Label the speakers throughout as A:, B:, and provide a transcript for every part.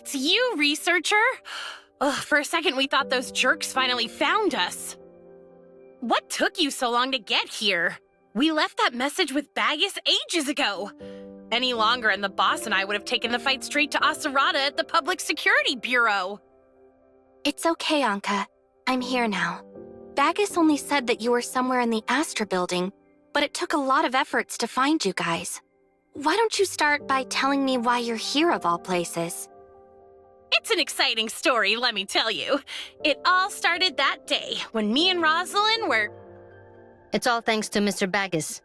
A: It's you, researcher! Ugh, for a second we thought those jerks finally found us. What took you so long to get here? We left that message with Bagus ages ago. Any longer and the boss and I would have taken the fight straight to Asupareo at the Public Security Bureau.
B: It's okay, Anka. I'm here now. Bagus only said that you were somewhere in the Astra building, but it took a lot of efforts to find you guys. Why don't you start by telling me why you're here of all places?
A: It's an exciting story, let me tell you. It all started that day when me and Rosalind were...
C: It's all thanks to Mr. Bagus.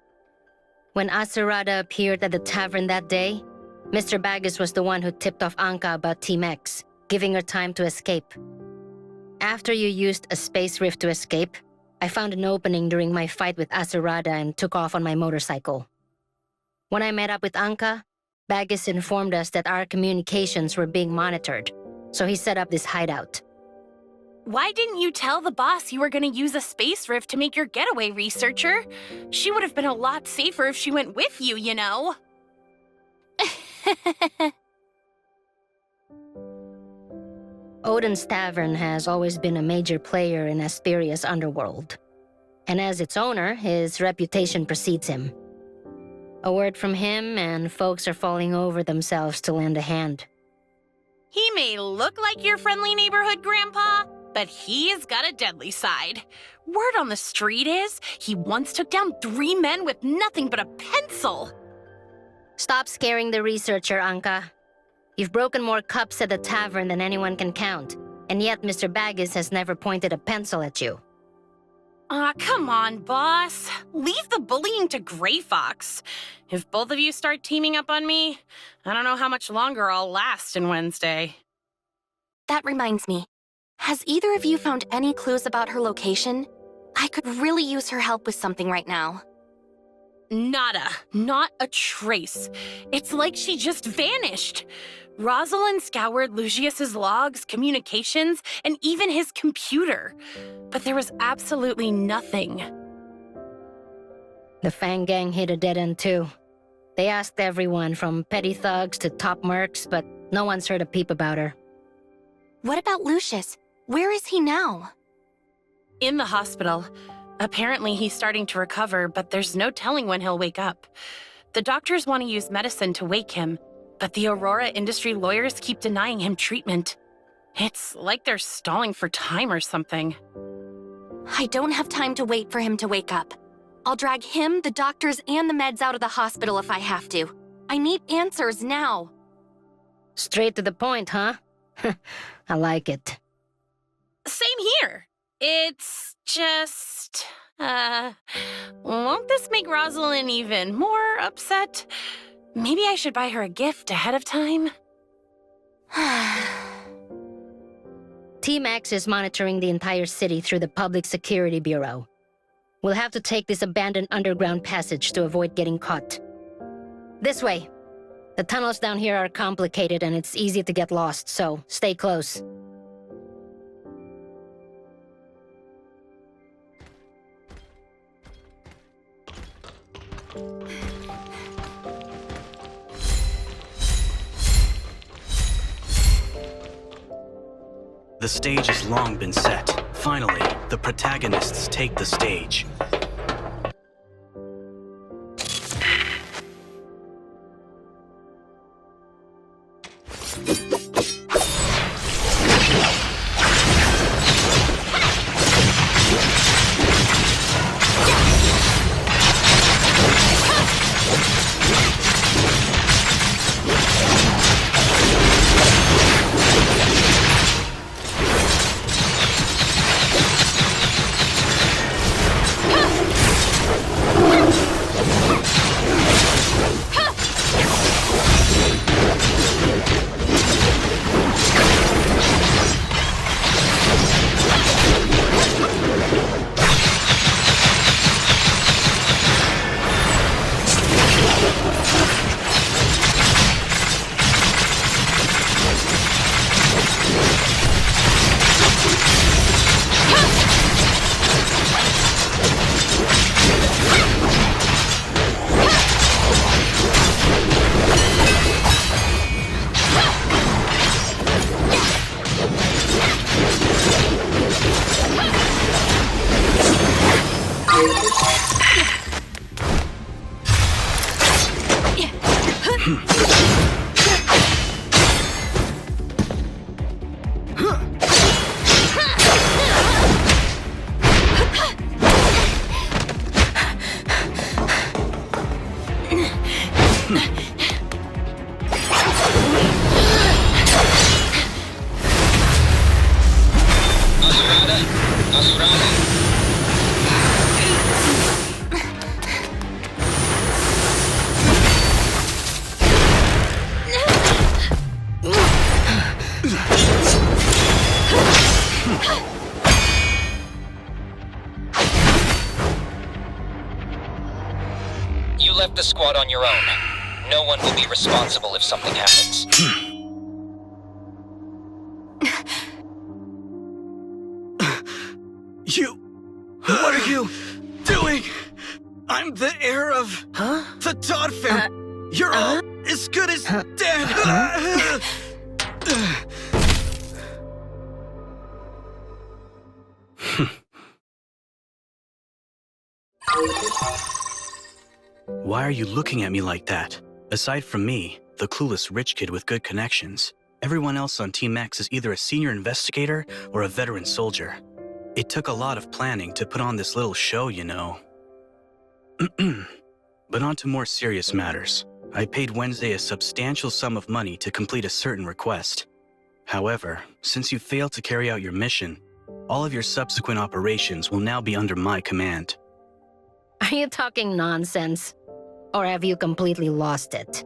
C: When Asupareo appeared at the tavern that day, Mr. Bagus was the one who tipped off Anka about Team X, giving her time to escape. After you used a space rift to escape, I found an opening during my fight with Asupareo and took off on my motorcycle. When I met up with Anka, Bagus informed us that our communications were being monitored, so he set up this hideout.
A: Why didn't you tell the boss you were going to use a space rift to make your getaway, researcher? She would have been a lot safer if she went with you, you know?
C: Odin's Tavern has always been a major player in Asperia's underworld. And as its owner, his reputation precedes him. A word from him and folks are falling over themselves to lend a hand.
A: He may look like your friendly neighborhood grandpa, but he's got a deadly side. Word on the street is, he once took down 3 men with nothing but a pencil.
C: Stop scaring the researcher, Anka. You've broken more cups at the tavern than anyone can count, and yet Mr. Bagus has never pointed a pencil at you.
A: Aw, come on, boss. Leave the bullying to Gray Fox. If both of you start teaming up on me, I don't know how much longer I'll last in Wednesday.
B: That reminds me. Has either of you found any clues about her location? I could really use her help with something right now.
A: Nada. Not a trace. It's like she just vanished. Rosalind scoured Lucius's logs, communications, and even his computer. But there was absolutely nothing.
C: The Fang Gang hit a dead end too. They asked everyone from petty thugs to top mercs, but no one's heard a peep about her.
B: What about Lucius? Where is he now?
A: In the hospital. Apparently he's starting to recover, but there's no telling when he'll wake up. The doctors want to use medicine to wake him, but the Aurora industry lawyers keep denying him treatment. It's like they're stalling for time or something.
B: I don't have time to wait for him to wake up. I'll drag him, the doctors, and the meds out of the hospital if I have to. I need answers now.
C: Straight to the point, huh? I like it.
A: Same here. It's just... won't this make Rosalind even more upset? Maybe I should buy her a gift ahead of time?
C: Team X is monitoring the entire city through the Public Security Bureau. We'll have to take this abandoned underground passage to avoid getting caught. This way. The tunnels down here are complicated and it's easy to get lost, so stay close.
D: The stage has long been set. Finally, the protagonists take the stage.
E: left the squad on your own. No one will be responsible if something happens.
D: What are you doing? I'm the heir of the Todd family. You're all as good as dead. Why are you looking at me like that? Aside from me, the clueless rich kid with good connections, everyone else on Team X is either a senior investigator or a veteran soldier. It took a lot of planning to put on this little show, you know. But on to more serious matters. I paid Wednesday a substantial sum of money to complete a certain request. However, since you failed to carry out your mission, all of your subsequent operations will now be under my command.
C: Are you talking nonsense? Or have you completely lost it?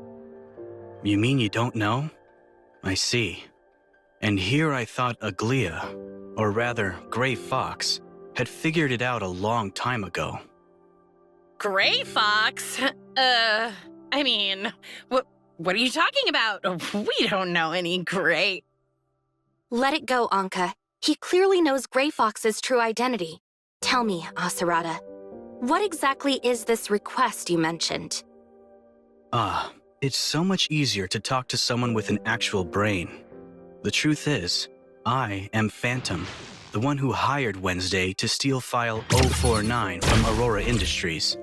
D: You mean you don't know? I see. And here I thought Aglia, or rather, Gray Fox, had figured it out a long time ago.
A: Gray Fox? I mean, what are you talking about? We don't know any Gray.
B: Let it go, Anka. He clearly knows Gray Fox's true identity. Tell me, Asupareo, what exactly is this request you mentioned?
D: It's so much easier to talk to someone with an actual brain. The truth is, I am Phantom, the one who hired Wednesday to steal file 049 from Aurora Industries.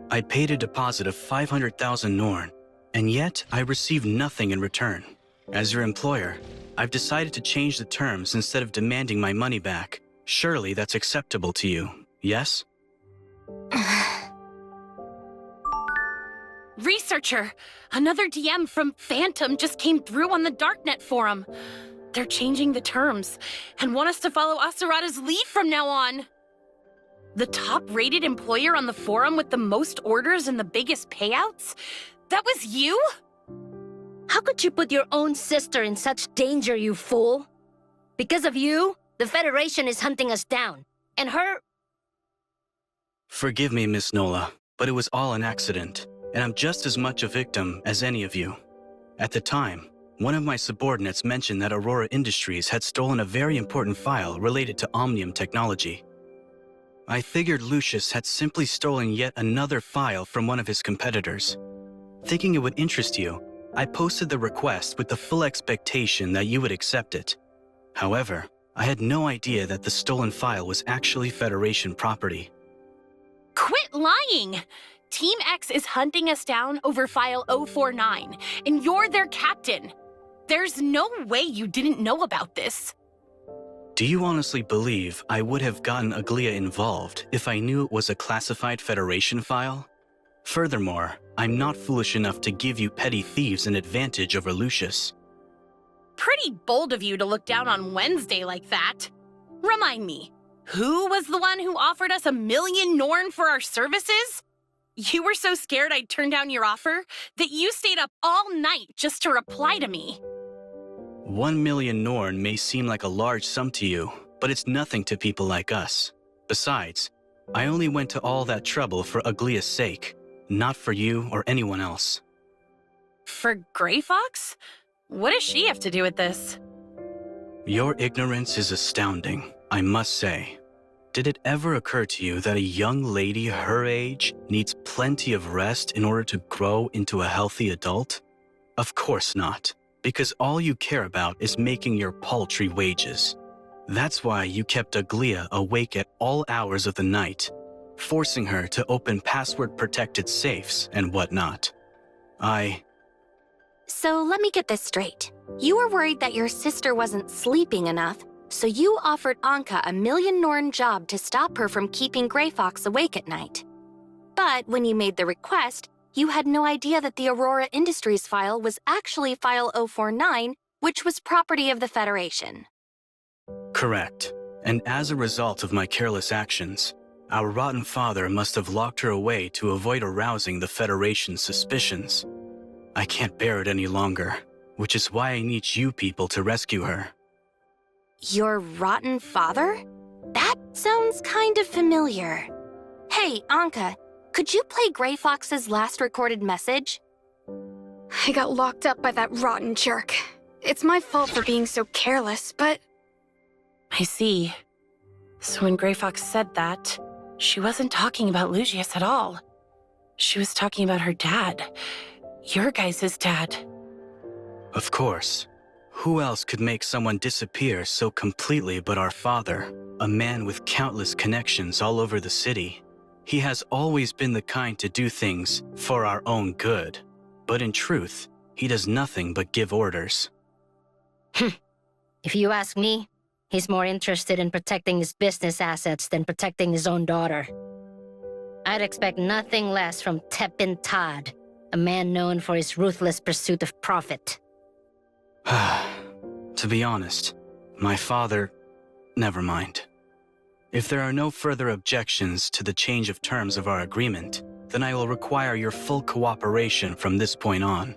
D: I paid a deposit of 500,000 Norn, and yet I received nothing in return. As your employer, I've decided to change the terms instead of demanding my money back. Surely that's acceptable to you, yes?
A: Researcher, another DM from Phantom just came through on the Darknet forum. They're changing the terms and want us to follow Asurado's lead from now on. The top-rated employer on the forum with the most orders and the biggest payouts? That was you?
C: How could you put your own sister in such danger, you fool? Because of you, the Federation is hunting us down. And her...
D: Forgive me, Miss Nola, but it was all an accident, and I'm just as much a victim as any of you. At the time, one of my subordinates mentioned that Aurora Industries had stolen a very important file related to Omnium technology. I figured Lucius had simply stolen yet another file from one of his competitors. Thinking it would interest you, I posted the request with the full expectation that you would accept it. However, I had no idea that the stolen file was actually Federation property.
A: Quit lying! Team X is hunting us down over file 049, and you're their captain. There's no way you didn't know about this.
D: Do you honestly believe I would have gotten Aglia involved if I knew it was a classified Federation file? Furthermore, I'm not foolish enough to give you petty thieves an advantage over Lucius.
A: Pretty bold of you to look down on Wednesday like that. Remind me, who was the one who offered us 1 million Norn for our services? You were so scared I'd turn down your offer that you stayed up all night just to reply to me.
D: 1 million Norn may seem like a large sum to you, but it's nothing to people like us. Besides, I only went to all that trouble for Aglia's sake, not for you or anyone else.
A: For Gray Fox? What does she have to do with this?
D: Your ignorance is astounding, I must say. Did it ever occur to you that a young lady her age needs plenty of rest in order to grow into a healthy adult? Of course not, because all you care about is making your paltry wages. That's why you kept Aglia awake at all hours of the night, forcing her to open password-protected safes and whatnot.
B: So let me get this straight. You were worried that your sister wasn't sleeping enough, so you offered Anka a 1 million Norn job to stop her from keeping Gray Fox awake at night. But when you made the request, you had no idea that the Aurora Industries file was actually file 049, which was property of the Federation.
D: Correct. And as a result of my careless actions, our rotten father must have locked her away to avoid arousing the Federation's suspicions. I can't bear it any longer, which is why I need you people to rescue her.
B: Your rotten father? That sounds kind of familiar. Hey, Anka, Could you play Gray Fox's last recorded message?
F: I got locked up by that rotten jerk. It's my fault for being so careless, but...
A: I see. So when Gray Fox said that, she wasn't talking about Lucius at all. She was talking about her dad. Your guys' dad.
D: Of course. Who else could make someone disappear so completely but our father, a man with countless connections all over the city? He has always been the kind to do things for our own good. But in truth, he does nothing but give orders.
C: If you ask me, he's more interested in protecting his business assets than protecting his own daughter. I'd expect nothing less from Tepin Todd, a man known for his ruthless pursuit of profit.
D: To be honest, my father... Never mind. If there are no further objections to the change of terms of our agreement, then I will require your full cooperation from this point on.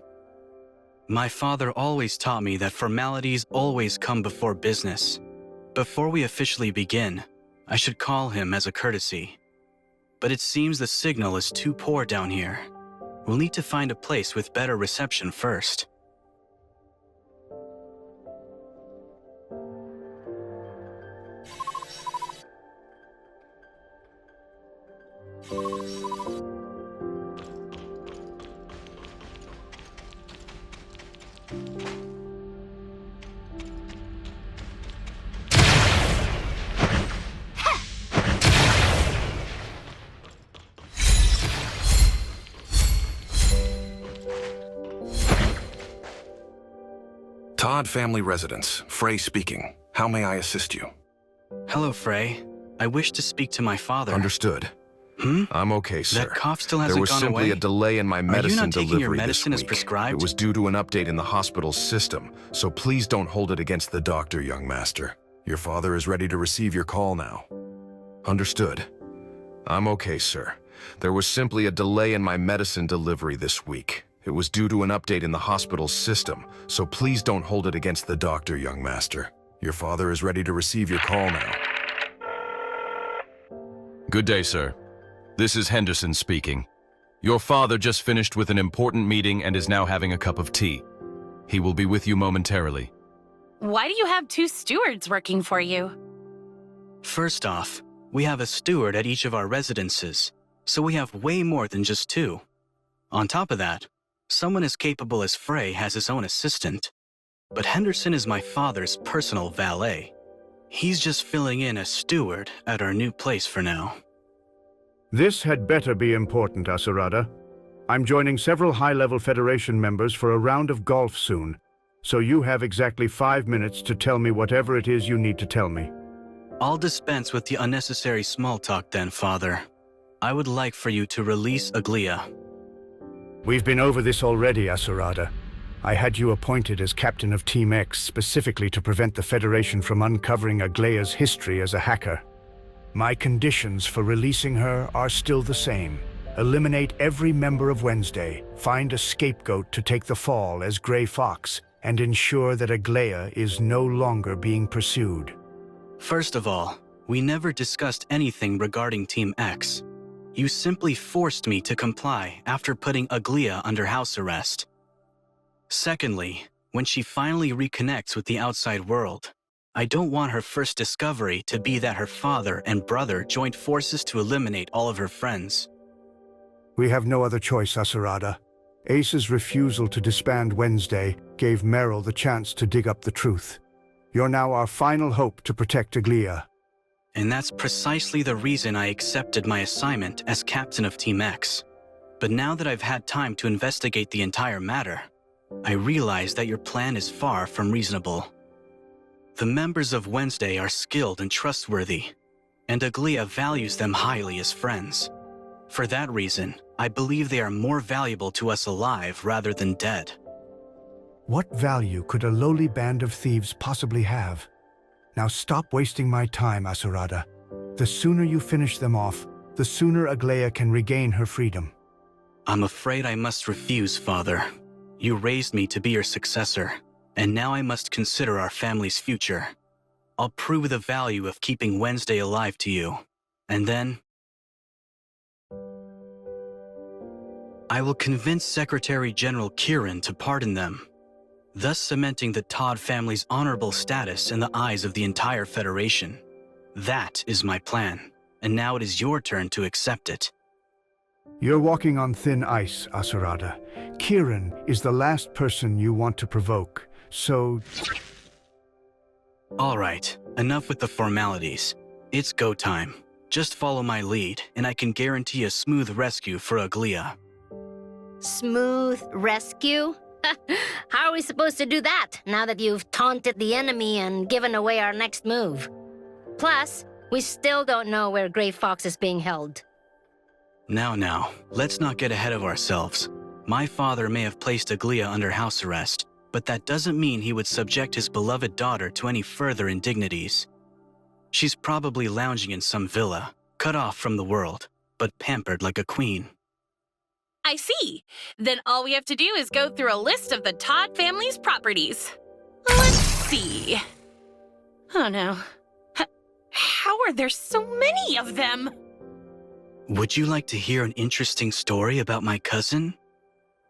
D: My father always taught me that formalities always come before business. Before we officially begin, I should call him as a courtesy. But it seems the signal is too poor down here. We'll need to find a place with better reception first.
G: Todd Family Residence, Frey speaking. How may I assist you?
D: Hello, Frey. I wish to speak to my father.
G: Understood. I'm okay, sir.
D: That cough still hasn't
G: There was
D: gone
G: simply
D: away?
G: a delay in my medicine
D: Are you not taking
G: delivery
D: your medicine
G: this
D: as
G: week.
D: prescribed?
G: It was due to an update in the hospital's system, so please don't hold it against the doctor, young master. Your father is ready to receive your call now. Understood. I'm okay, sir. There was simply a delay in my medicine delivery this week. It was due to an update in the hospital's system, so please don't hold it against the doctor, young master. Your father is ready to receive your call now.
H: Good day, sir. This is Henderson speaking. Your father just finished with an important meeting and is now having a cup of tea. He will be with you momentarily.
A: Why do you have two stewards working for you?
D: First off, we have a steward at each of our residences, so we have way more than just two. On top of that, someone as capable as Frey has his own assistant. But Henderson is my father's personal valet. He's just filling in as steward at our new place for now.
I: This had better be important, Asupareo. I'm joining several high-level Federation members for a round of golf soon, so you have exactly 5 minutes to tell me whatever it is you need to tell me.
D: I'll dispense with the unnecessary small talk then, Father. I would like for you to release Aglia.
I: We've been over this already, Asupareo. I had you appointed as captain of Team X specifically to prevent the Federation from uncovering Aglia's history as a hacker. My conditions for releasing her are still the same. Eliminate every member of Wednesday, find a scapegoat to take the fall as Gray Fox, and ensure that Aglia is no longer being pursued.
D: First of all, we never discussed anything regarding Team X. You simply forced me to comply after putting Aglia under house arrest. Secondly, when she finally reconnects with the outside world, I don't want her first discovery to be that her father and brother joined forces to eliminate all of her friends.
I: We have no other choice, Asupareo. Ace's refusal to disband Wednesday gave Meryl the chance to dig up the truth. You're now our final hope to protect Aglia.
D: And that's precisely the reason I accepted my assignment as captain of Team X. But now that I've had time to investigate the entire matter, I realize that your plan is far from reasonable. The members of Wednesday are skilled and trustworthy, and Aglia values them highly as friends. For that reason, I believe they are more valuable to us alive rather than dead.
I: What value could a lowly band of thieves possibly have? Now stop wasting my time, Asupareo. The sooner you finish them off, the sooner Aglia can regain her freedom.
D: I'm afraid I must refuse, Father. You raised me to be your successor, and now I must consider our family's future. I'll prove the value of keeping Wednesday alive to you, and then... I will convince Secretary General Kieran to pardon them, thus cementing the Todd family's honorable status in the eyes of the entire Federation. That is my plan, and now it is your turn to accept it.
I: You're walking on thin ice, Asupareo. Kieran is the last person you want to provoke, so...
D: All right, enough with the formalities. It's go time. Just follow my lead, and I can guarantee a smooth rescue for Aglia.
C: Smooth rescue? How are we supposed to do that, now that you've taunted the enemy and given away our next move? Plus, we still don't know where Grey Fox is being held.
D: Now, let's not get ahead of ourselves. My father may have placed Aglia under house arrest, but that doesn't mean he would subject his beloved daughter to any further indignities. She's probably lounging in some villa, cut off from the world, but pampered like a queen.
A: I see. Then all we have to do is go through a list of the Todd family's properties. Let's see. Oh no. How are there so many of them?
D: Would you like to hear an interesting story about my cousin?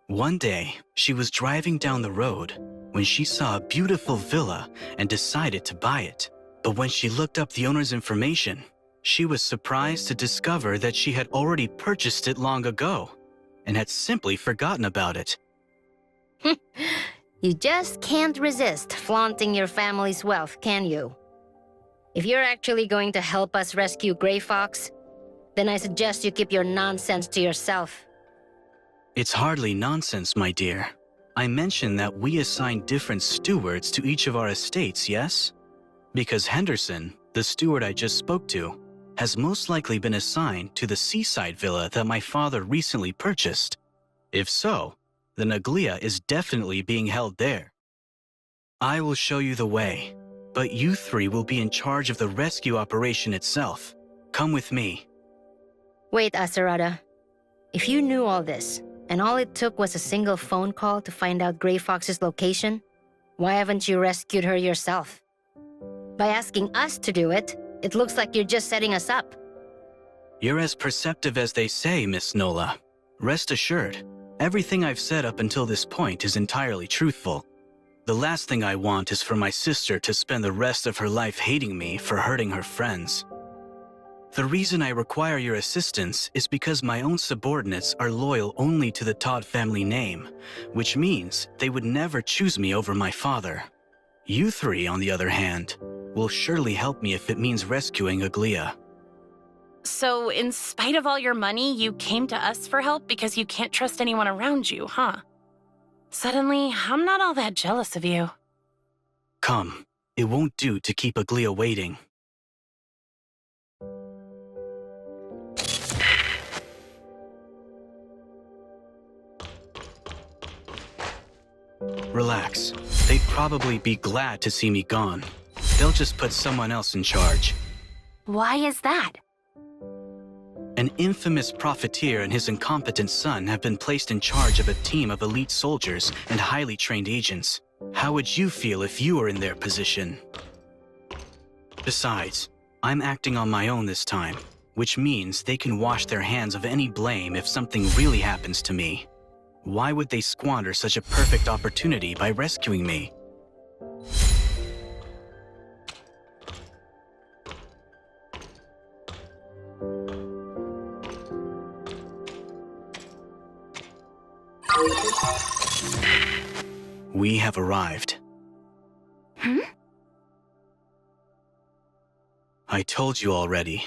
D: One day, she was driving down the road when she saw a beautiful villa and decided to buy it. But when she looked up the owner's information, she was surprised to discover that she had already purchased it long ago and had simply forgotten about it.
C: You just can't resist flaunting your family's wealth, can you? If you're actually going to help us rescue Grey Fox, then I suggest you keep your nonsense to yourself.
D: It's hardly nonsense, my dear. I mentioned that we assign different stewards to each of our estates, yes? Because Henderson, the steward I just spoke to, has most likely been assigned to the seaside villa that my father recently purchased. If so, then Aglia is definitely being held there. I will show you the way, but you three will be in charge of the rescue operation itself. Come with me.
C: Wait, Asupareo. If you knew all this, and all it took was a single phone call to find out Grey Fox's location, why haven't you rescued her yourself? By asking us to do it, it looks like you're just setting us up.
D: You're as perceptive as they say, Miss Nola. Rest assured, everything I've said up until this point is entirely truthful. The last thing I want is for my sister to spend the rest of her life hating me for hurting her friends. The reason I require your assistance is because my own subordinates are loyal only to the Todd family name, which means they would never choose me over my father. You three, on the other hand, will surely help me if it means rescuing Aglia.
A: So, in spite of all your money, you came to us for help because you can't trust anyone around you, huh? Suddenly, I'm not all that jealous of you.
D: Come, it won't do to keep Aglia waiting. Relax. They'd probably be glad to see me gone. They'll just put someone else in charge.
B: Why is that?
D: An infamous profiteer and his incompetent son have been placed in charge of a team of elite soldiers and highly trained agents. How would you feel if you were in their position? Besides, I'm acting on my own this time, which means they can wash their hands of any blame if something really happens to me. Why would they squander such a perfect opportunity by rescuing me? We have arrived. I told you already.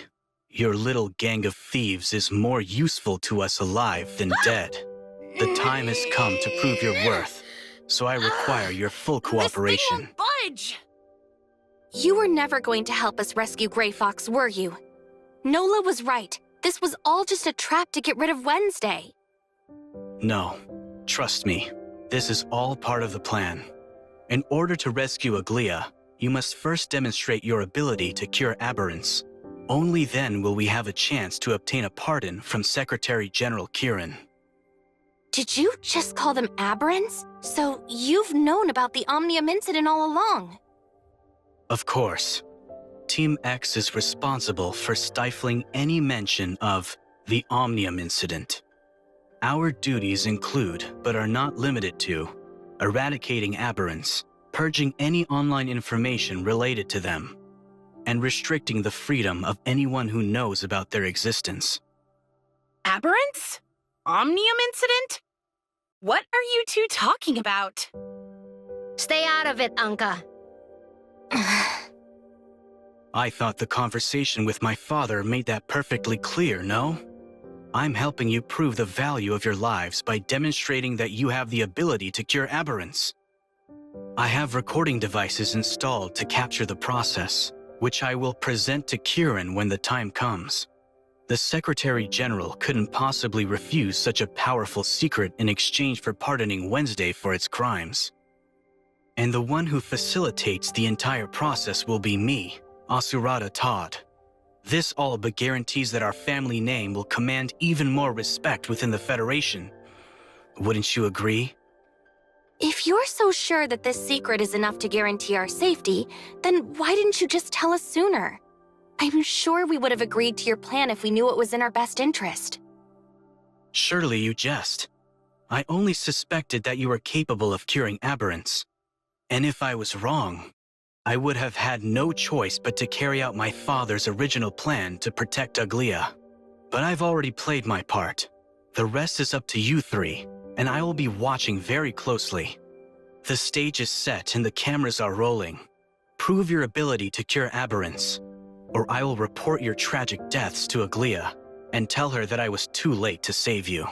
D: Your little gang of thieves is more useful to us alive than dead. The time has come to prove your worth, so I require your full cooperation.
A: This thing won't budge!
B: You were never going to help us rescue Grey Fox, were you? Nola was right. This was all just a trap to get rid of Wednesday.
D: No, trust me. This is all part of the plan. In order to rescue Aglia, you must first demonstrate your ability to cure aberrance. Only then will we have a chance to obtain a pardon from Secretary General Kieran.
B: Did you just call them aberrants? So you've known about the Omnium incident all along?
D: Of course. Team X is responsible for stifling any mention of the Omnium incident. Our duties include, but are not limited to, eradicating aberrants, purging any online information related to them, and restricting the freedom of anyone who knows about their existence.
A: Aberrants? Omnium incident? What are you two talking about?
C: Stay out of it, Anka.
D: I thought the conversation with my father made that perfectly clear, no? I'm helping you prove the value of your lives by demonstrating that you have the ability to cure aberrants. I have recording devices installed to capture the process, which I will present to Kieran when the time comes. The Secretary General couldn't possibly refuse such a powerful secret in exchange for pardoning Wednesday for its crimes. And the one who facilitates the entire process will be me, Asupareo Todd. This all but guarantees that our family name will command even more respect within the Federation. Wouldn't you agree?
B: If you're so sure that this secret is enough to guarantee our safety, then why didn't you just tell us sooner? I'm sure we would have agreed to your plan if we knew it was in our best interest.
D: Surely you jest. I only suspected that you were capable of curing aberrants. And if I was wrong, I would have had no choice but to carry out my father's original plan to protect Aglia. But I've already played my part. The rest is up to you three, and I will be watching very closely. The stage is set and the cameras are rolling. Prove your ability to cure aberrants, or I will report your tragic deaths to Aglia and tell her that I was too late to save you.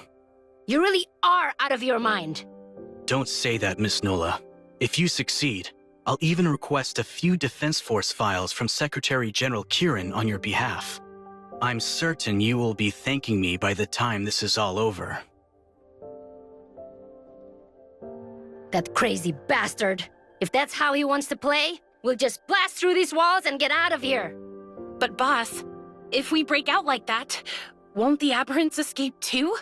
C: You really are out of your mind.
D: Don't say that, Miss Nola. If you succeed, I'll even request a few Defense Force files from Secretary General Kieran on your behalf. I'm certain you will be thanking me by the time this is all over.
C: That crazy bastard. If that's how he wants to play, we'll just blast through these walls and get out of here.
A: But boss, if we break out like that, won't the aberrants escape too?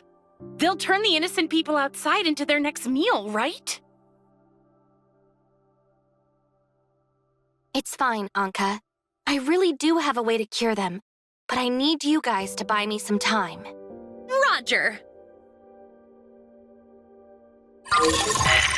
A: They'll turn the innocent people outside into their next meal, right?
B: It's fine, Anka. I really do have a way to cure them, but I need you guys to buy me some time.
A: Roger!
B: Yeah!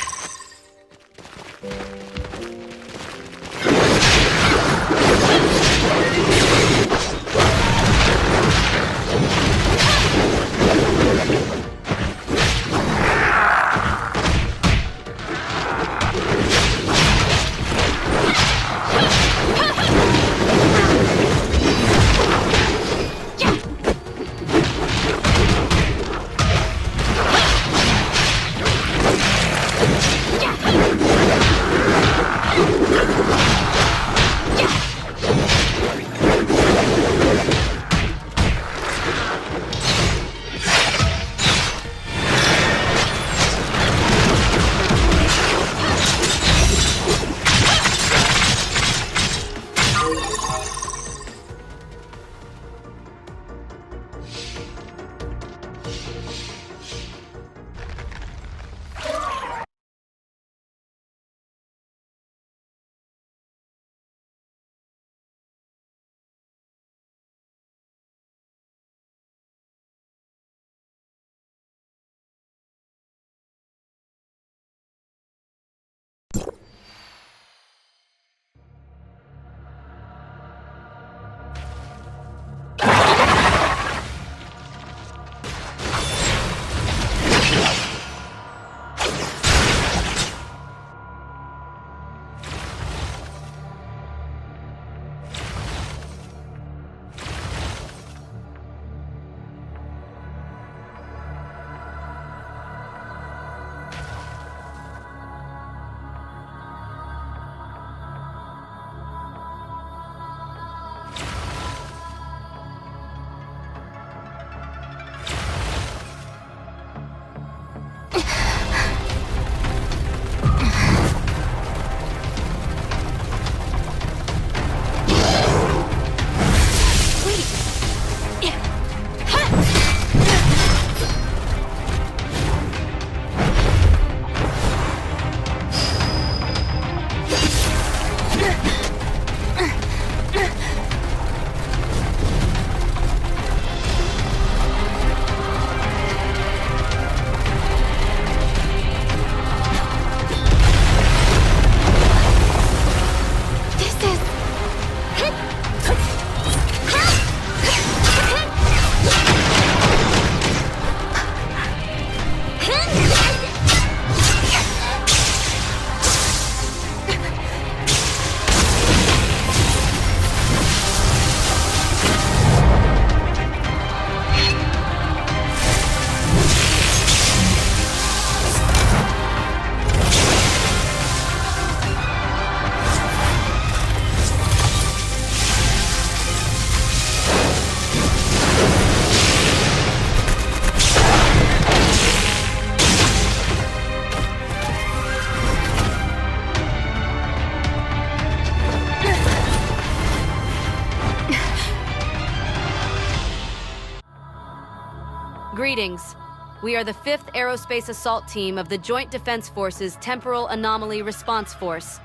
J: Greetings. We are the 5th Aerospace Assault Team of the Joint Defense Force's Temporal Anomaly Response Force.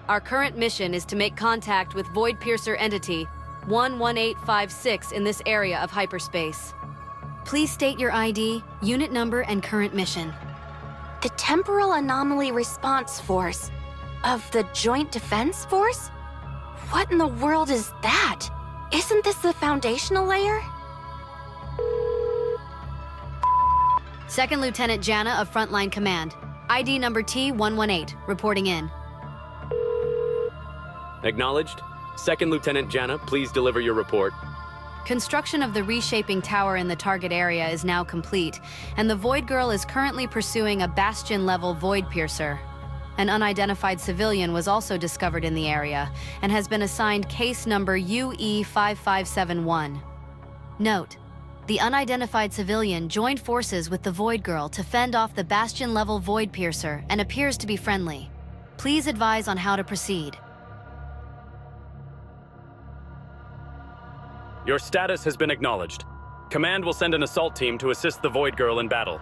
J: Our current mission is to make contact with Void Piercer Entity 11856 in this area of hyperspace. Please state your ID, unit number, and current mission.
B: The Temporal Anomaly Response Force of the Joint Defense Force? What in the world is that? Isn't this the foundational layer?
J: Second Lieutenant Jana of Frontline Command. ID number T118, reporting in.
K: Acknowledged. Second Lieutenant Jana, please deliver your report.
J: Construction of the reshaping tower in the target area is now complete, and the Void Girl is currently pursuing a Bastion-level Void Piercer. An unidentified civilian was also discovered in the area, and has been assigned case number UE5571. Note: the unidentified civilian joined forces with the Void Girl to fend off the Bastion-level Void Piercer and appears to be friendly. Please advise on how to proceed.
K: Your status has been acknowledged. Command will send an assault team to assist the Void Girl in battle.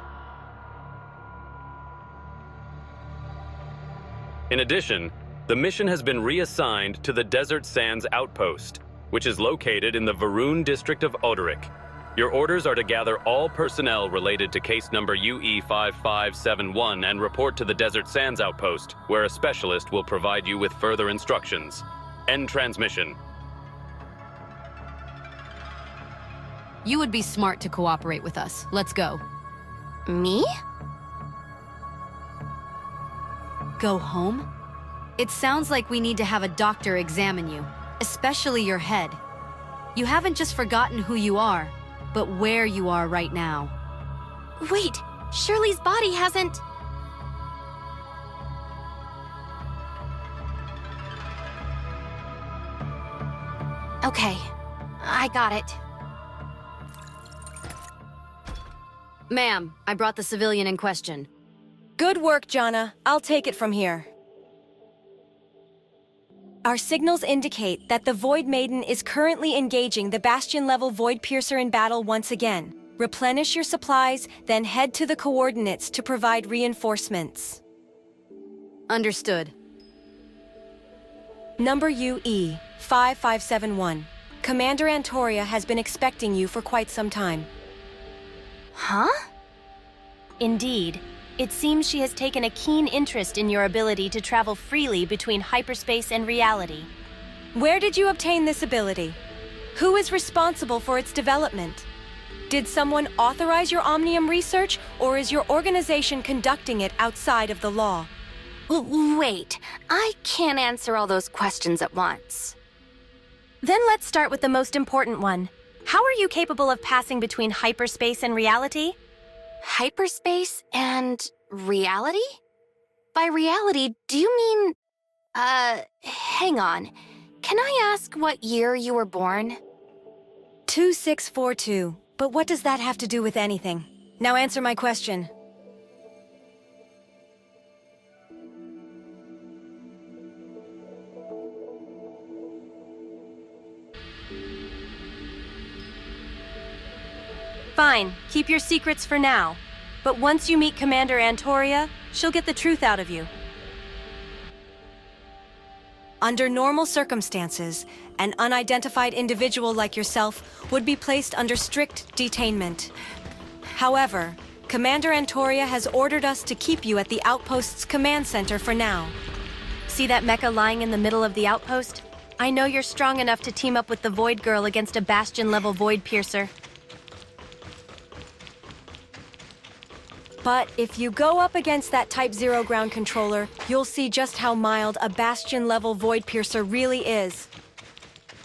K: In addition, the mission has been reassigned to the Desert Sands Outpost, which is located in the Varun district of Oderic. Your orders are to gather all personnel related to case number UE5571 and report to the Desert Sands Outpost, where a specialist will provide you with further instructions. End transmission.
J: You would be smart to cooperate with us. Let's go.
B: Me?
J: Go home? It sounds like we need to have a doctor examine you, especially your head. You haven't just forgotten who you are, but where you are right now.
B: Wait, Shirley's body hasn't... Okay, I got it.
J: Ma'am, I brought the civilian in question.
L: Good work, Jana. I'll take it from here. Our signals indicate that the Void Maiden is currently engaging the Bastion-level Void Piercer in battle once again. Replenish your supplies, then head to the coordinates to provide reinforcements.
J: Understood.
L: Number UE 5571. Commander Antoria has been expecting you for quite some time.
B: Huh?
M: Indeed. It seems she has taken a keen interest in your ability to travel freely between hyperspace and reality.
L: Where did you obtain this ability? Who is responsible for its development? Did someone authorize your Omnium research, or is your organization conducting it outside of the law?
B: Wait, I can't answer all those questions at once.
M: Then let's start with the most important one. How are you capable of passing between hyperspace and reality?
B: Hyperspace and reality? By reality, do you mean... hang on. Can I ask what year you were born?
L: 2642. But what does that have to do with anything? Now answer my question.
M: Fine, keep your secrets for now. But once you meet Commander Antoria, she'll get the truth out of you.
L: Under normal circumstances, an unidentified individual like yourself would be placed under strict detainment. However, Commander Antoria has ordered us to keep you at the Outpost's command center for now.
M: See that mecha lying in the middle of the outpost? I know you're strong enough to team up with the Void Girl against a Bastion-level Void Piercer.
L: But if you go up against that Type 0 ground controller, you'll see just how mild a Bastion-level Void Piercer really is.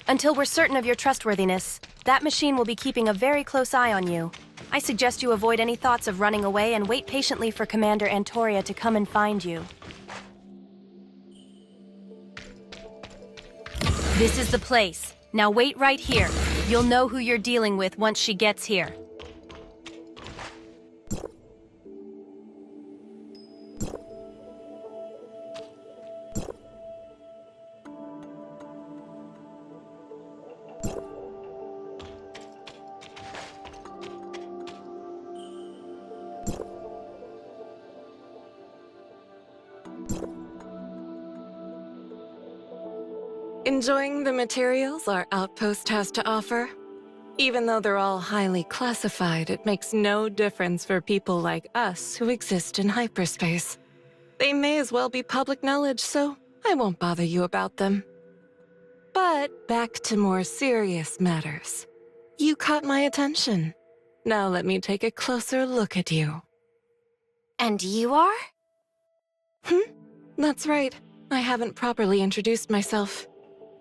M: Until we're certain of your trustworthiness, that machine will be keeping a very close eye on you. I suggest you avoid any thoughts of running away and wait patiently for Commander Antoria to come and find you. This is the place. Now wait right here. You'll know who you're dealing with once she gets here.
N: Enjoying the materials our outpost has to offer? Even though they're all highly classified, it makes no difference for people like us who exist in hyperspace. They may as well be public knowledge, so I won't bother you about them. But back to more serious matters. You caught my attention. Now let me take a closer look at you.
B: And you are?
N: That's right. I haven't properly introduced myself.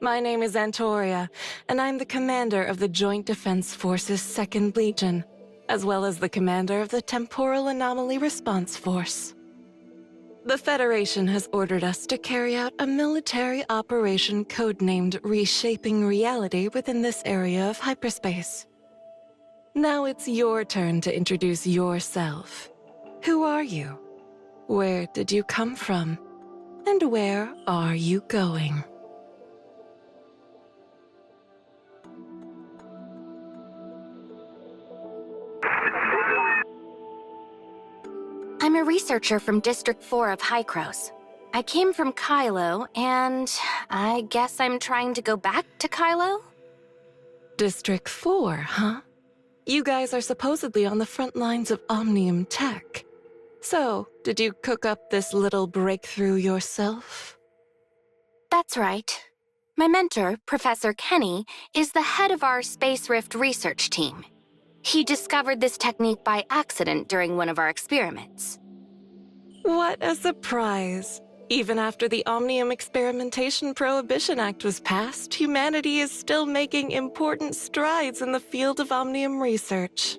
N: My name is Antoria, and I'm the commander of the Joint Defense Force's 2nd Legion, as well as the commander of the Temporal Anomaly Response Force. The Federation has ordered us to carry out a military operation codenamed Reshaping Reality within this area of hyperspace. Now it's your turn to introduce yourself. Who are you? Where did you come from? And where are you going?
B: I'm a researcher from District 4 of Hykros. I came from Kylo, and I guess I'm trying to go back to Kylo?
N: District 4, huh? You guys are supposedly on the front lines of Omnium tech. So, did you cook up this little breakthrough yourself?
B: That's right. My mentor, Professor Kenny, is the head of our Space Rift research team. He discovered this technique by accident during one of our experiments.
N: What a surprise! Even after the Omnium Experimentation Prohibition Act was passed, humanity is still making important strides in the field of Omnium research.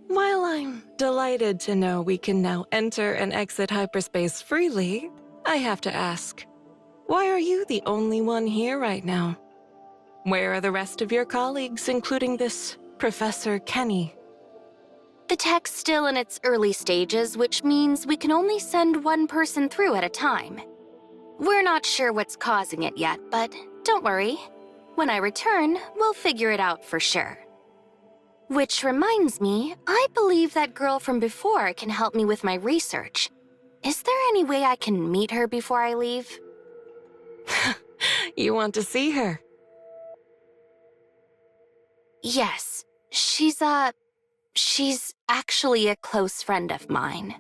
N: While I'm delighted to know we can now enter and exit hyperspace freely, I have to ask, why are you the only one here right now? Where are the rest of your colleagues, including this Professor Kenny?
B: The tech's still in its early stages, which means we can only send one person through at a time. We're not sure what's causing it yet, but don't worry. When I return, we'll figure it out for sure. Which reminds me, I believe that girl from before can help me with my research. Is there any way I can meet her before I leave?
N: You want to see her?
B: Yes. She's actually a close friend of mine.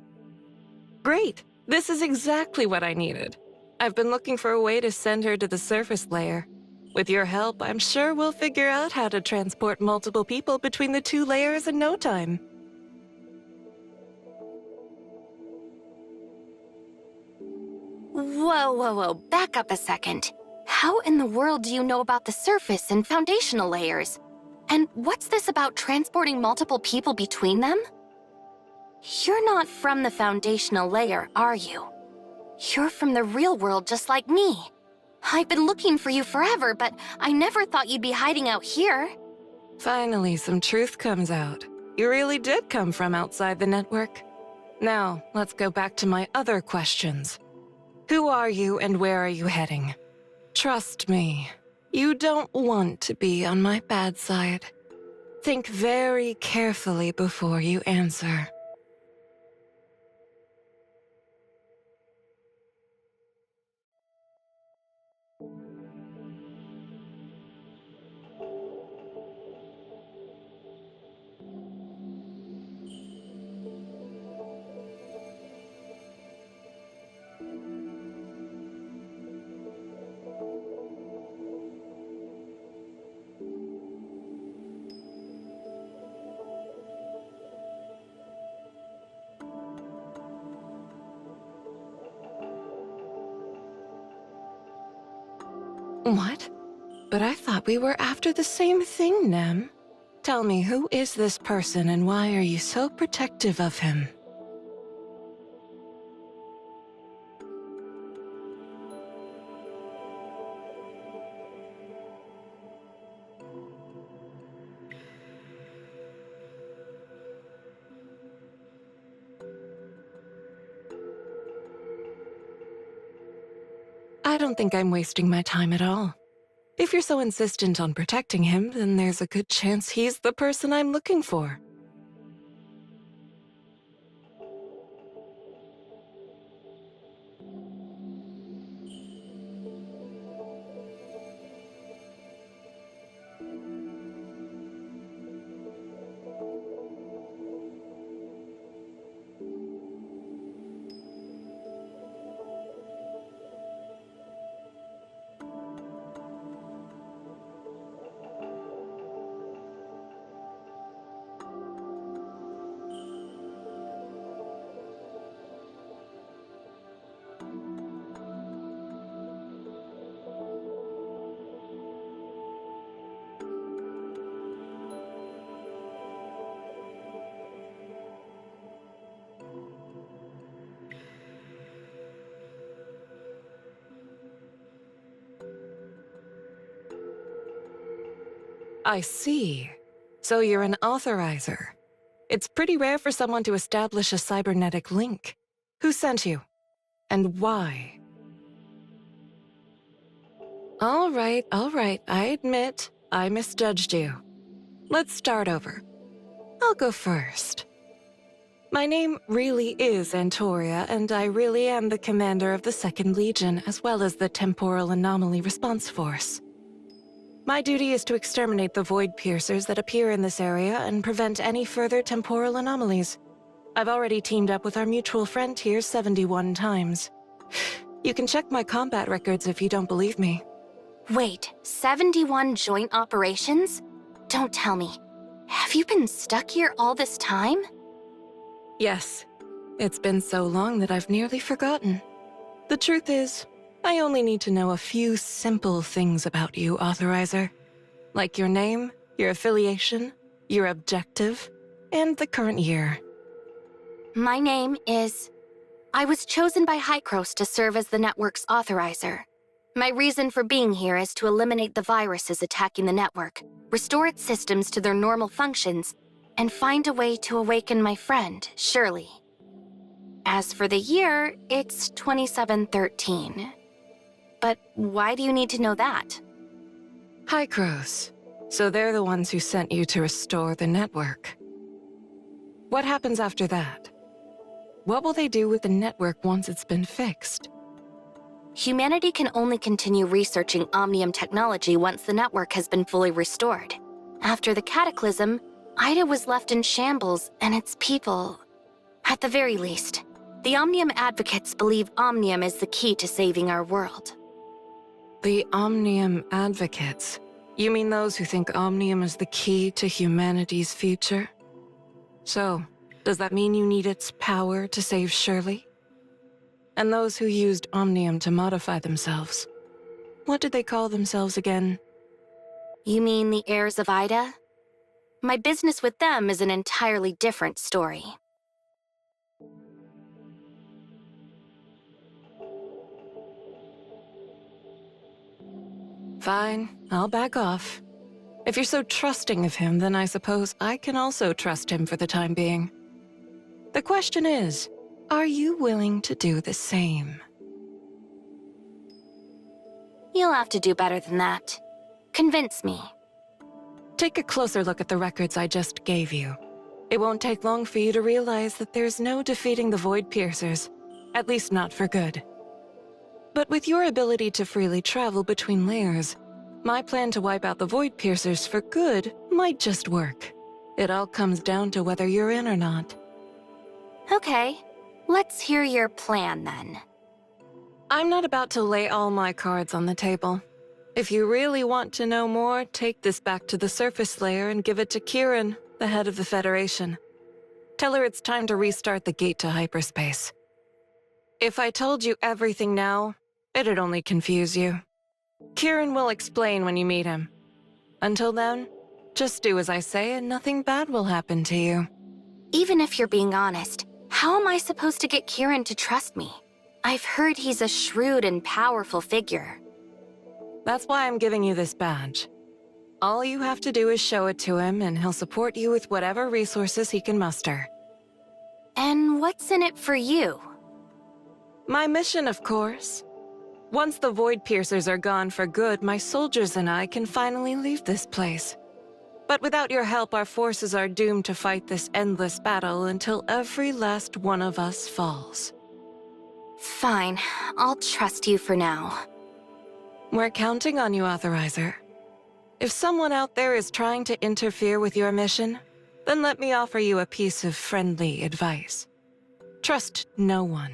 N: Great! This is exactly what I needed. I've been looking for a way to send her to the surface layer. With your help, I'm sure we'll figure out how to transport multiple people between the 2 layers in no time.
B: Whoa, back up a second. How in the world do you know about the surface and foundational layers? And what's this about transporting multiple people between them? You're not from the foundational layer, are you? You're from the real world just like me. I've been looking for you forever, but I never thought you'd be hiding out here.
N: Finally, some truth comes out. You really did come from outside the network. Now, let's go back to my other questions. Who are you and where are you heading? Trust me, you don't want to be on my bad side. Think very carefully before you answer. What? But I thought we were after the same thing, Nem. Tell me, who is this person and why are you so protective of him? I don't think I'm wasting my time at all. If you're so insistent on protecting him, then there's a good chance he's the person I'm looking for. I see. So you're an authorizer. It's pretty rare for someone to establish a cybernetic link. Who sent you? And why? All right, I admit I misjudged you. Let's start over. I'll go first. My name really is Antoria, and I really am the commander of the 2nd Legion, as well as the Temporal Anomaly Response Force. My duty is to exterminate the void piercers that appear in this area and prevent any further temporal anomalies. I've already teamed up with our mutual friend here 71 times. You can check my combat records if you don't believe me.
B: Wait, 71 joint operations? Don't tell me. Have you been stuck here all this time?
N: Yes. It's been so long that I've nearly forgotten. The truth is, I only need to know a few simple things about you, Authorizer. Like your name, your affiliation, your objective, and the current year.
B: My name is... I was chosen by Hycros to serve as the network's authorizer. My reason for being here is to eliminate the viruses attacking the network, restore its systems to their normal functions, and find a way to awaken my friend, Shirley. As for the year, it's 2713. But why do you need to know that?
N: Hycros. So they're the ones who sent you to restore the network. What happens after that? What will they do with the network once it's been fixed?
B: Humanity can only continue researching Omnium technology once the network has been fully restored. After the cataclysm, Ida was left in shambles, and its people... At the very least, the Omnium advocates believe Omnium is the key to saving our world.
N: The Omnium advocates? You mean those who think Omnium is the key to humanity's future? So, does that mean you need its power to save Shirley? And those who used Omnium to modify themselves? What did they call themselves again?
B: You mean the heirs of Ida? My business with them is an entirely different story.
N: Fine, I'll back off. If you're so trusting of him, then I suppose I can also trust him for the time being. The question is, are you willing to do the same?
B: You'll have to do better than that. Convince me.
N: Take a closer look at the records I just gave you. It won't take long for you to realize that there's no defeating the Void Piercers, at least not for good. But with your ability to freely travel between layers, my plan to wipe out the Void Piercers for good might just work. It all comes down to whether you're in or not.
B: Okay, let's hear your plan then.
N: I'm not about to lay all my cards on the table. If you really want to know more, take this back to the surface layer and give it to Kieran, the head of the Federation. Tell her it's time to restart the gate to hyperspace. If I told you everything now, it'd only confuse you. Kieran will explain when you meet him. Until then, just do as I say and nothing bad will happen to you.
B: Even if you're being honest, how am I supposed to get Kieran to trust me? I've heard he's a shrewd and powerful figure.
N: That's why I'm giving you this badge. All you have to do is show it to him, and he'll support you with whatever resources he can muster.
B: And what's in it for you?
N: My mission, of course. Once the Void Piercers are gone for good, my soldiers and I can finally leave this place. But without your help, our forces are doomed to fight this endless battle until every last one of us falls.
B: Fine, I'll trust you for now.
N: We're counting on you, Authorizer. If someone out there is trying to interfere with your mission, then let me offer you a piece of friendly advice. Trust no one,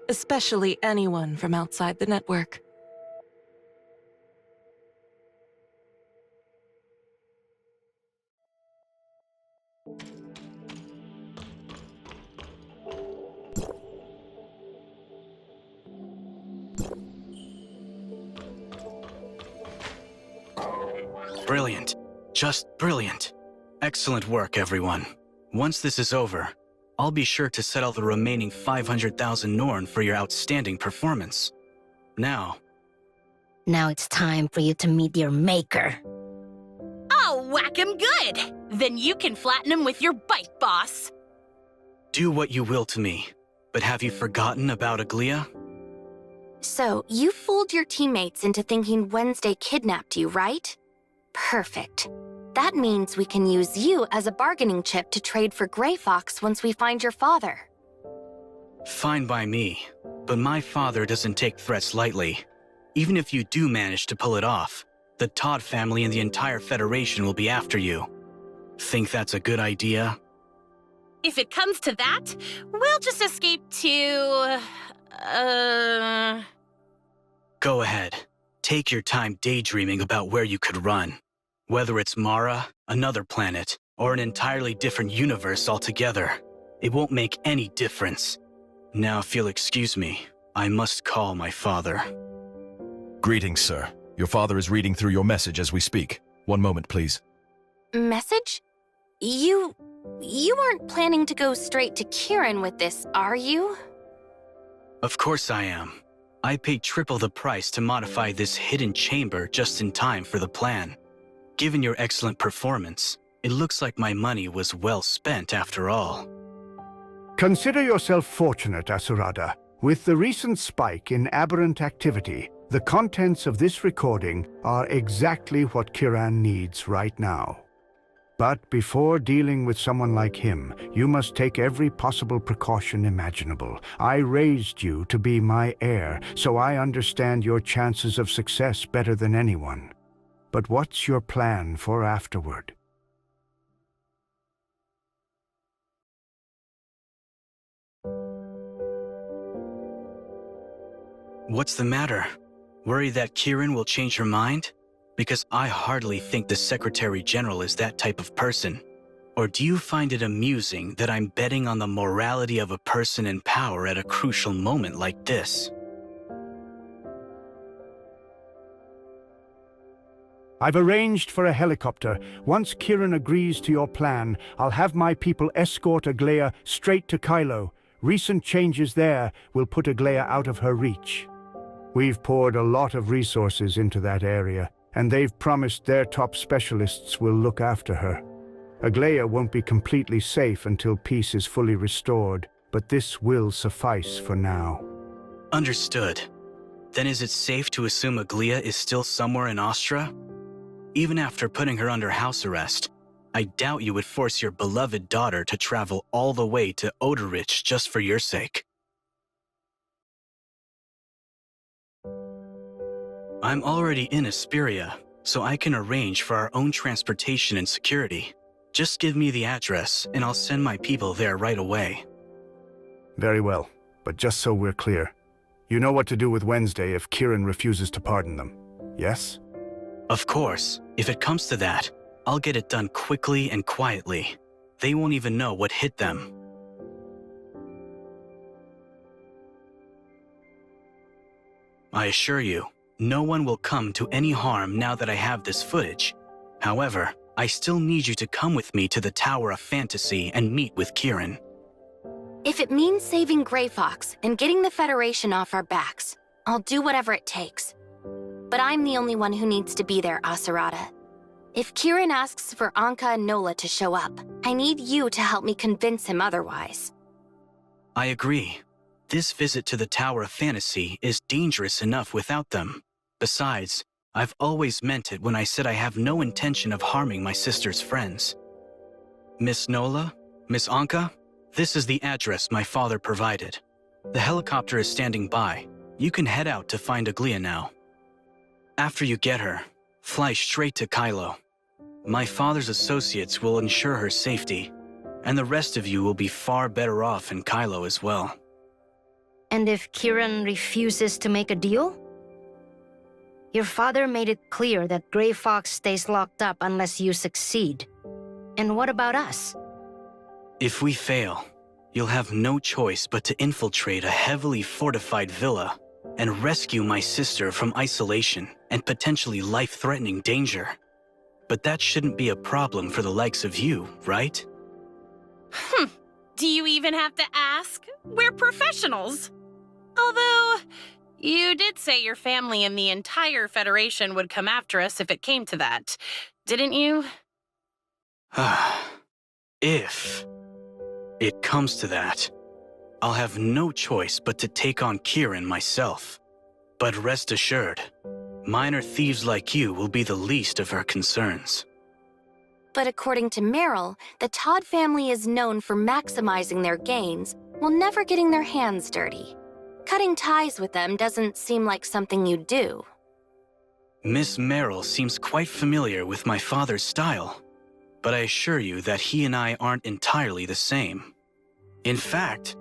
N: especially anyone from outside the network.
D: Brilliant. Just brilliant. Excellent work, everyone. Once this is over, I'll be sure to settle the remaining 500,000 Norn for your outstanding performance. Now
C: it's time for you to meet your maker.
A: Oh, whack him good! Then you can flatten him with your bike, boss.
D: Do what you will to me, but have you forgotten about Aglia?
B: So, you fooled your teammates into thinking Wednesday kidnapped you, right? Perfect. That means we can use you as a bargaining chip to trade for Gray Fox once we find your father.
D: Fine by me, but my father doesn't take threats lightly. Even if you do manage to pull it off, the Todd family and the entire Federation will be after you. Think that's a good idea?
A: If it comes to that, we'll just escape to...
D: Go ahead. Take your time daydreaming about where you could run. Whether it's Mara, another planet, or an entirely different universe altogether, it won't make any difference. Now, if you'll excuse me, I must call my father.
H: Greetings, sir. Your father is reading through your message as we speak. One moment, please.
B: Message? You aren't planning to go straight to Kieran with this, are you?
D: Of course I am. I paid triple the price to modify this hidden chamber just in time for the plan. Given your excellent performance, it looks like my money was well spent after all.
I: Consider yourself fortunate, Asupareo. With the recent spike in aberrant activity, the contents of this recording are exactly what Kieran needs right now. But before dealing with someone like him, you must take every possible precaution imaginable. I raised you to be my heir, so I understand your chances of success better than anyone. But what's your plan for afterward?
D: What's the matter? Worry that Kieran will change her mind? Because I hardly think the Secretary General is that type of person. Or do you find it amusing that I'm betting on the morality of a person in power at a crucial moment like this?
I: I've arranged for a helicopter. Once Kieran agrees to your plan, I'll have my people escort Aglia straight to Kylo. Recent changes there will put Aglia out of her reach. We've poured a lot of resources into that area, and they've promised their top specialists will look after her. Aglia won't be completely safe until peace is fully restored, but this will suffice for now.
D: Understood. Then is it safe to assume Aglia is still somewhere in Astra? Even after putting her under house arrest, I doubt you would force your beloved daughter to travel all the way to Odorich just for your sake. I'm already in Asupareo, so I can arrange for our own transportation and security. Just give me the address, and I'll send my people there right away.
I: Very well, but just so we're clear, you know what to do with Wednesday if Kieran refuses to pardon them, yes?
D: Of course. If it comes to that, I'll get it done quickly and quietly. They won't even know what hit them. I assure you, no one will come to any harm now that I have this footage. However, I still need you to come with me to the Tower of Fantasy and meet with Kieran.
B: If it means saving Gray Fox and getting the Federation off our backs, I'll do whatever it takes. But I'm the only one who needs to be there, Asupareo. If Kieran asks for Anka and Nola to show up, I need you to help me convince him otherwise.
D: I agree. This visit to the Tower of Fantasy is dangerous enough without them. Besides, I've always meant it when I said I have no intention of harming my sister's friends. Miss Nola? Miss Anka? This is the address my father provided. The helicopter is standing by. You can head out to find Aglia now. After you get her, fly straight to Kylo. My father's associates will ensure her safety, and the rest of you will be far better off in Kylo as well.
C: And if Kieran refuses to make a deal? Your father made it clear that Gray Fox stays locked up unless you succeed. And what about us?
D: If we fail, you'll have no choice but to infiltrate a heavily fortified villa and rescue my sister from isolation and potentially life-threatening danger. But that shouldn't be a problem for the likes of you, right?
A: Do you even have to ask? We're professionals. Although, you did say your family and the entire Federation would come after us if it came to that, didn't you?
D: If it comes to that, I'll have no choice but to take on Kieran myself. But rest assured, minor thieves like you will be the least of her concerns.
B: But according to Meryl, the Todd family is known for maximizing their gains while never getting their hands dirty. Cutting ties with them doesn't seem like something you do.
D: Miss Merrill seems quite familiar with my father's style, but I assure you that he and I aren't entirely the same. In fact,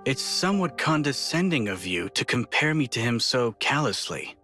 D: it's somewhat condescending of you to compare me to him so callously.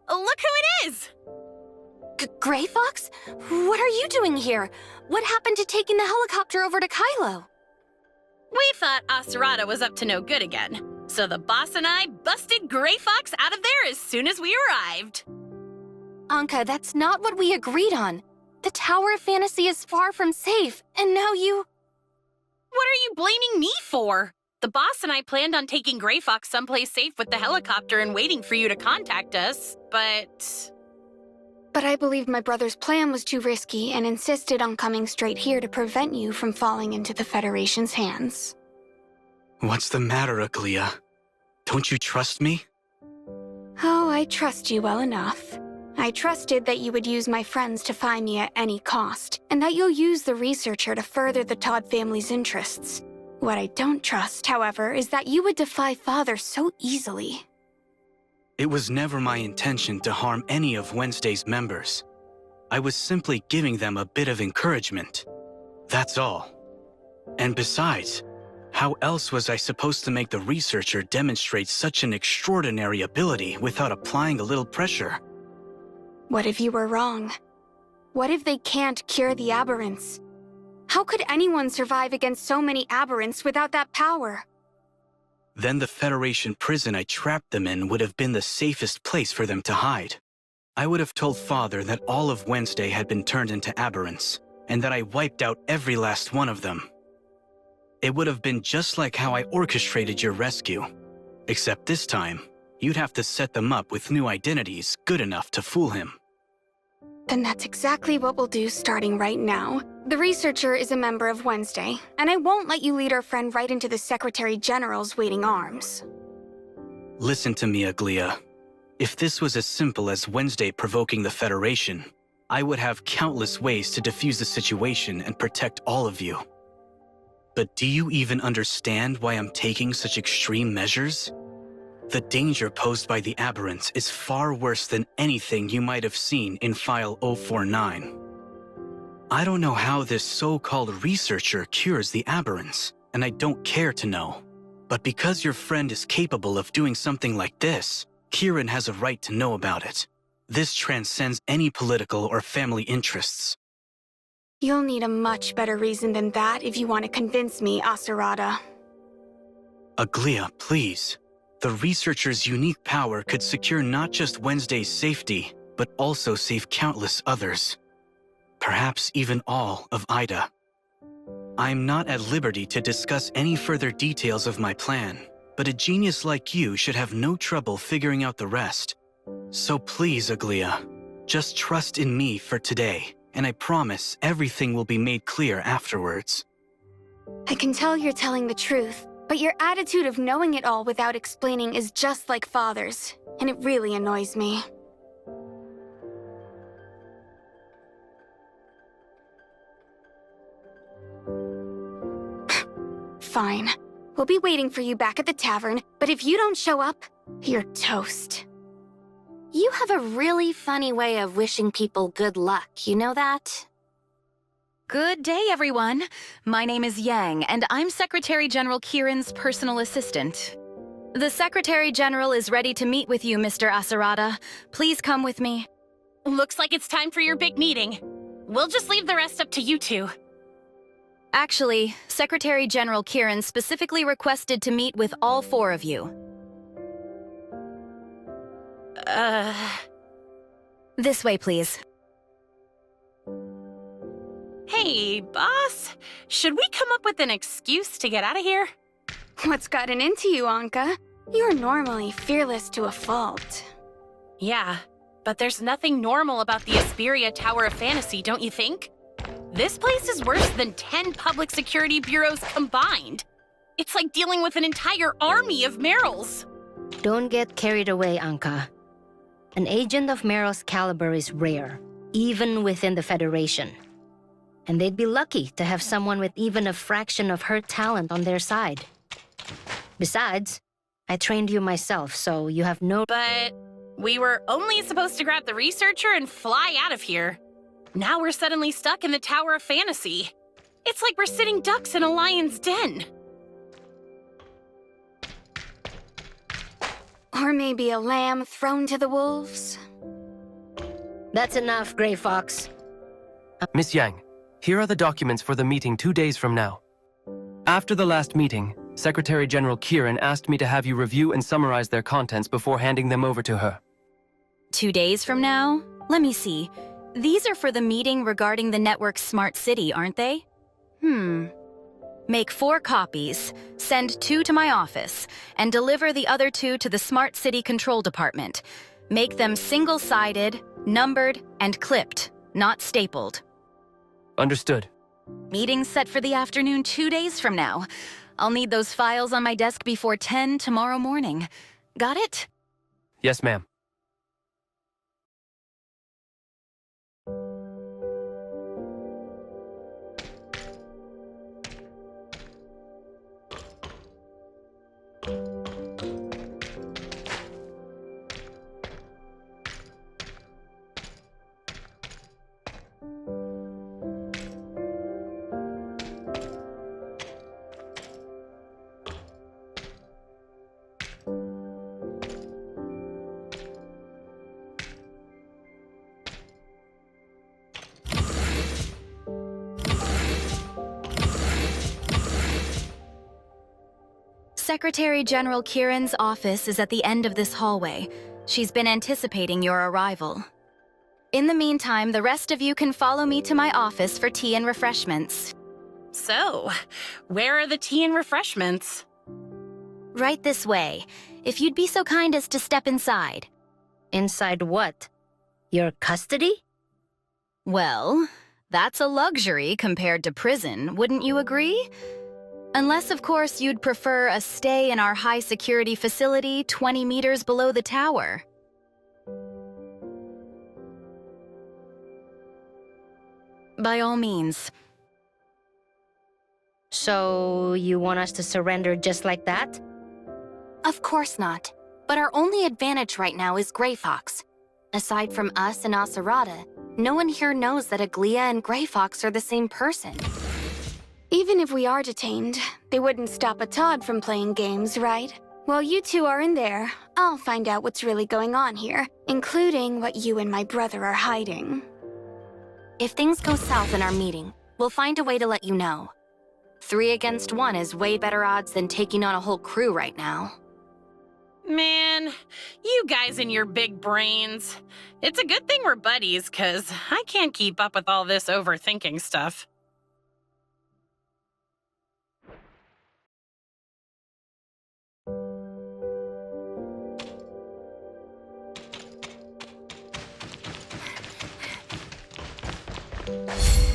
A: Look who it is!
B: Gray Fox? What are you doing here? What happened to taking the helicopter over to Kylo?
A: We thought Asupareo was up to no good again, so the boss and I busted Gray Fox out of there as soon as we arrived.
B: Anka, that's not what we agreed on. The Tower of Fantasy is far from safe, and now you...
A: What are you blaming me for? The boss and I planned on taking Gray Fox someplace safe with the helicopter and waiting for you to contact us, but...
F: But I believed my brother's plan was too risky and insisted on coming straight here to prevent you from falling into the Federation's hands.
D: What's the matter, Aglia? Don't you trust me?
F: Oh, I trust you well enough. I trusted that you would use my friends to find me at any cost, and that you'll use the researcher to further the Todd family's interests. What I don't trust, however, is that you would defy Father so easily.
D: It was never my intention to harm any of Wednesday's members. I was simply giving them a bit of encouragement. That's all. And besides, how else was I supposed to make the researcher demonstrate such an extraordinary ability without applying a little pressure?
F: What if you were wrong? What if they can't cure the aberrants? How could anyone survive against so many aberrants without that power?
D: Then the Federation prison I trapped them in would have been the safest place for them to hide. I would have told Father that all of Wednesday had been turned into aberrants, and that I wiped out every last one of them. It would have been just like how I orchestrated your rescue. Except this time, you'd have to set them up with new identities good enough to fool him.
F: Then that's exactly what we'll do starting right now. The researcher is a member of Wednesday, and I won't let you lead our friend right into the Secretary General's waiting arms.
D: Listen to me, Aglia. If this was as simple as Wednesday provoking the Federation, I would have countless ways to defuse the situation and protect all of you. But do you even understand why I'm taking such extreme measures? The danger posed by the aberrants is far worse than anything you might have seen in File 049. I don't know how this so-called researcher cures the aberrants, and I don't care to know. But because your friend is capable of doing something like this, Kieran has a right to know about it. This transcends any political or family interests.
F: You'll need a much better reason than that if you want to convince me, Asupareo.
D: Aglia, please. The researcher's unique power could secure not just Wednesday's safety, but also save countless others. Perhaps even all of Ida. I'm not at liberty to discuss any further details of my plan, but a genius like you should have no trouble figuring out the rest. So please, Aglia, Just trust in me for today, and I promise everything will be made clear afterwards.
F: I can tell you're telling the truth, but your attitude of knowing it all without explaining is just like Father's, and it really annoys me. Fine. We'll be waiting for you back at the tavern, but if you don't show up, you're toast.
B: You have a really funny way of wishing people good luck, you know that?
O: Good day, everyone. My name is Yang, and I'm Secretary General Kieran's personal assistant. The Secretary General is ready to meet with you, Mr. Asupareo. Please come with me.
A: Looks like it's time for your big meeting. We'll just leave the rest up to you two.
O: Actually, Secretary General Kieran specifically requested to meet with all four of you. This way, please.
A: Hey, boss. Should we come up with an excuse to get out of here?
F: What's gotten into you, Anka? You're normally fearless to a fault.
A: Yeah, but there's nothing normal about the Asupareo Tower of Fantasy, don't you think? This place is worse than 10 public security bureaus combined. It's like dealing with an entire army of Merrills.
C: Don't get carried away, Anka. An agent of Meryl's caliber is rare, even within the Federation. And they'd be lucky to have someone with even a fraction of her talent on their side. Besides, I trained you myself, so you have no—
A: But we were only supposed to grab the researcher and fly out of here. Now we're suddenly stuck in the Tower of Fantasy. It's like we're sitting ducks in a lion's den.
F: Or maybe a lamb thrown to the wolves?
C: That's enough, Grey Fox.
P: Miss Yang, here are the documents for the meeting 2 days from now. After the last meeting, Secretary General Kieran asked me to have you review and summarize their contents before handing them over to her.
O: 2 days from now? Let me see. These are for the meeting regarding the network's smart city, aren't they? Make 4 copies, send 2 to my office, and deliver the other 2 to the Smart City Control Department. Make them single-sided, numbered, and clipped, not stapled.
P: Understood.
O: Meeting set for the afternoon 2 days from now. I'll need those files on my desk before 10 tomorrow morning. Got it?
P: Yes, ma'am.
O: Secretary General Kieran's office is at the end of this hallway. She's been anticipating your arrival. In the meantime, the rest of you can follow me to my office for tea and refreshments.
A: So, where are the tea and refreshments?
O: Right this way. If you'd be so kind as to step inside.
C: Inside what? Your custody?
O: Well, that's a luxury compared to prison, wouldn't you agree? Unless, of course, you'd prefer a stay in our high-security facility 20 meters below the tower. By all means.
C: So, you want us to surrender just like that?
B: Of course not. But our only advantage right now is Grey Fox. Aside from us and Asupareo, no one here knows that Aglia and Grey Fox are the same person.
F: Even if we are detained, they wouldn't stop a Todd from playing games, right? While you two are in there, I'll find out what's really going on here, including what you and my brother are hiding.
B: If things go south in our meeting, we'll find a way to let you know. 3 against 1 is way better odds than taking on a whole crew right now.
A: Man, you guys and your big brains. It's a good thing we're buddies, 'cause I can't keep up with all this overthinking stuff.
F: it.